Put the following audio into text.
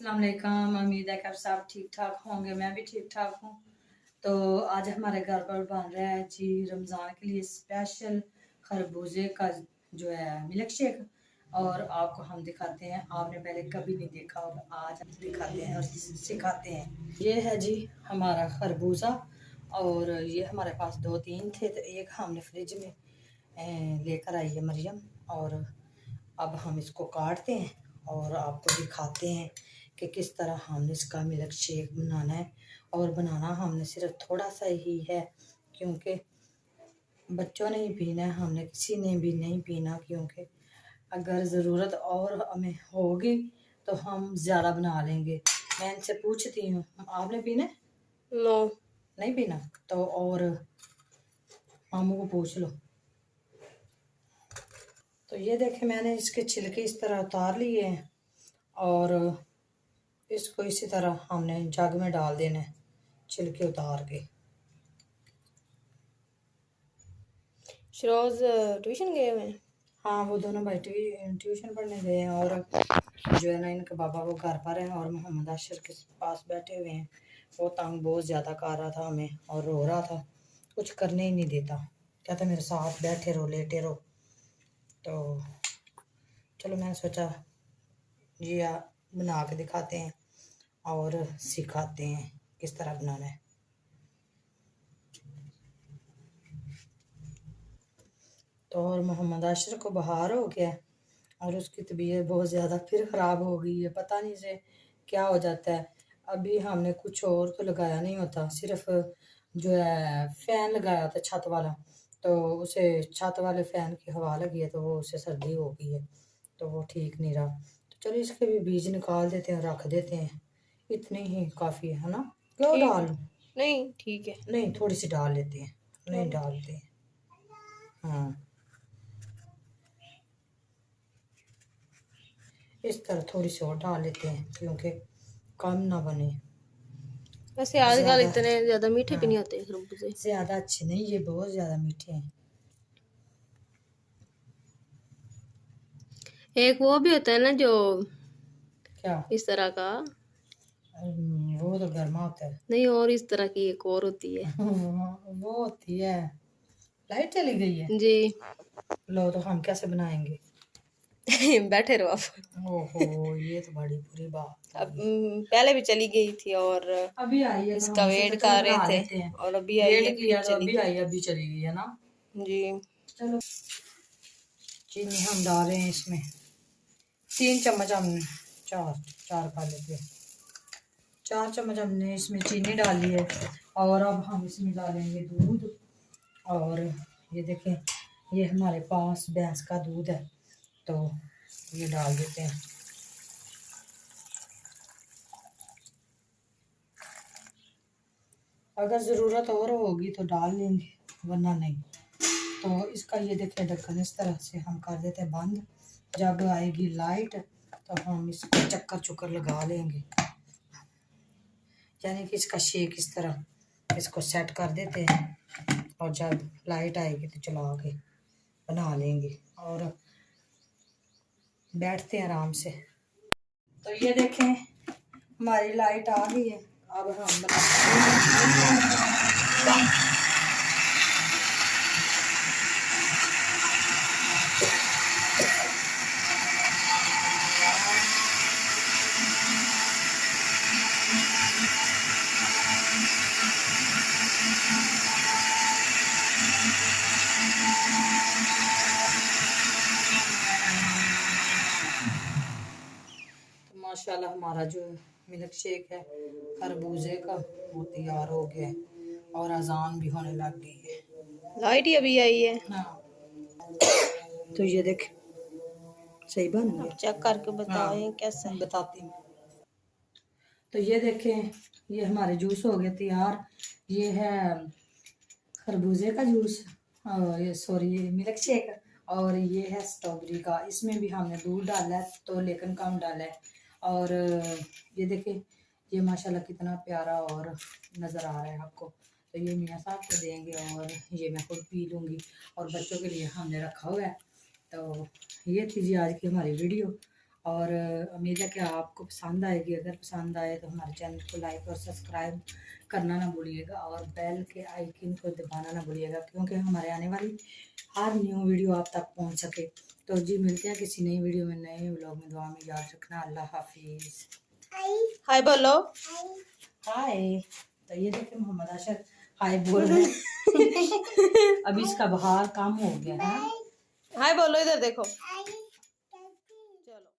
अस्सलाम वालेकुम। उम्मीद है कि आप सब ठीक ठाक होंगे, मैं भी ठीक ठाक हूँ। तो आज हमारे घर पर बन रहा है जी रमज़ान के लिए स्पेशल खरबूजे का जो है मिल्क शेक, और आपको हम दिखाते हैं। आपने पहले कभी नहीं देखा होगा, आज हम दिखाते हैं और सिखाते हैं। ये है जी हमारा खरबूजा, और ये हमारे पास 2-3 थे, तो एक हमने फ्रिज में लेकर आई है मरियम, और अब हम इसको काटते हैं और आपको दिखाते हैं कि किस तरह हमने इसका मिल्क शेक बनाना है। और बनाना हमने सिर्फ थोड़ा सा ही है, क्योंकि बच्चों ने ही पीना है, हमने किसी ने भी नहीं पीना। क्योंकि अगर ज़रूरत और हमें होगी तो हम ज़्यादा बना लेंगे। मैं इनसे पूछती हूँ, आपने पीना है? नो, नहीं पीना तो और मामू को पूछ लो। तो ये देखें, मैंने इसके छिलके इस तरह उतार लिए हैं, और इसको इसी तरह हमने जग में डाल देना है छिलके उतार के। शिरोज ट्यूशन गए हुए हैं। हाँ, वो दोनों भाई ट्यूशन पढ़ने गए हैं, और जो है ना इनके बाबा वो घर पर हैं और मोहम्मद अशर के पास बैठे हुए हैं। वो तंग बहुत ज़्यादा कर रहा था हमें और रो रहा था, कुछ करने ही नहीं देता, कहता मेरे साथ बैठे रहो, लेटे रहो। तो चलो मैंने सोचा जी बना के दिखाते हैं और सिखाते हैं किस तरह बनाना है। तो और मोहम्मद अशर को बुखार हो गया और उसकी तबीयत बहुत ज़्यादा फिर ख़राब हो गई है, पता नहीं से क्या हो जाता है। अभी हमने कुछ और तो लगाया नहीं होता, सिर्फ जो है फ़ैन लगाया था छत वाला, तो उसे छत वाले फ़ैन की हवा लगी है तो वो उसे सर्दी हो गई है, तो वो ठीक नहीं रहा। तो चलो इसके भी बीज निकाल देते हैं, रख देते हैं, इतनी ही काफ़ी है ना? क्यों ठीक डाल? है, नहीं ठीक है, नहीं, थोड़ी सी डाल लेते हैं, नहीं चलो। डालते हैं। हाँ, इस तरह थोड़ी सी और डाल लेते हैं, क्योंकि कम ना बने। वैसे आजकल ज़्यादा, इतने ज़्यादा मीठे भी हाँ, नहीं होते खरबूजे। ज़्यादा अच्छे नहीं, ये बहुत ज़्यादा मीठे हैं। एक वो भी होता है ना जो क्या? इस तरह का, वो तो गर्मा होता है। नहीं और इस तरह की एक और होती है। वो होती है। लाइट चली गई है। जी। लो, तो हम कैसे बनाएंगे? बैठे रहो आप। ओहो, ये तो बड़ी बुरी बात अब हुई है। पहले भी चली गई थी और अभी आई है तो इसका हमने सोचा वेट चलो कर रहे बना थे लेते हैं। और अभी आई वेट है फिर किया तो चली अभी गई। आई, अभी चली गई है ना। जी। चलो, चीनी हम डाल रहे हैं इसमें 3 चम्मच, हमने चार चार खा लेते हैं। 4 चम्मच हमने इसमें चीनी डाली है, और अब हम इसमें डालेंगे दूध। और ये देखें, ये हमारे पास भैंस का दूध है, तो ये डाल देते हैं। अगर ज़रूरत और होगी तो डाल लेंगे, वरना नहीं। तो इसका ये देखें ढक्कन इस तरह से हम कर देते हैं बंद। जब आएगी लाइट तो हम इसको चक्कर चुक्कर लगा लेंगे, यानी कि इसका शेक इस तरह इसको सेट कर देते हैं, और जब लाइट आएगी तो चला के बना लेंगे और बैठते हैं आराम से। तो ये देखें, हमारी लाइट आ गई है, अब हम बनाते हैं। तो माशाल्लाह हमारा जो मिल्क शेक है खरबूजे का वो तैयार हो गया है, और अजान भी होने लग गई है। लाइट ही अभी आई है। हाँ, तो ये देख, सही बन आप गया। चेक करके हाँ, बताएं कैसा है। बताती हूँ। तो ये देखें, ये हमारे जूस हो गया तैयार। ये है खरबूजे का जूस, ये सॉरी ये मिल्क शेक, और ये है स्ट्रॉबेरी का। इसमें भी हमने दूध डाला है तो लेकिन कम डाला है। और ये देखें, ये माशाल्लाह कितना प्यारा और नज़र आ रहा है आपको। तो ये मियाँ साहब को देंगे और ये मैं खुद पी लूँगी, और बच्चों के लिए हमने रखा हुआ है। तो ये थी जी आज की हमारी वीडियो, और उम्मीद है कि आपको पसंद आएगी। अगर पसंद आए तो हमारे चैनल को लाइक और सब्सक्राइब करना ना भूलिएगा और बेल के आइकन को दबाना ना भूलिएगा, क्योंकि हमारे आने वाली हर न्यू वीडियो आप तक पहुंच सके। तो जी मिलते हैं किसी नई वीडियो में, नए व्लॉग में। दुआ में याद रखना। अल्लाह हाफिज़। हाय बोलो। हाय। तो ये देखे मोहम्मद आशर हाय बोल रहे हैं। अभी इसका बाहर काम हो गया है। हाय बोलो, इधर देखो।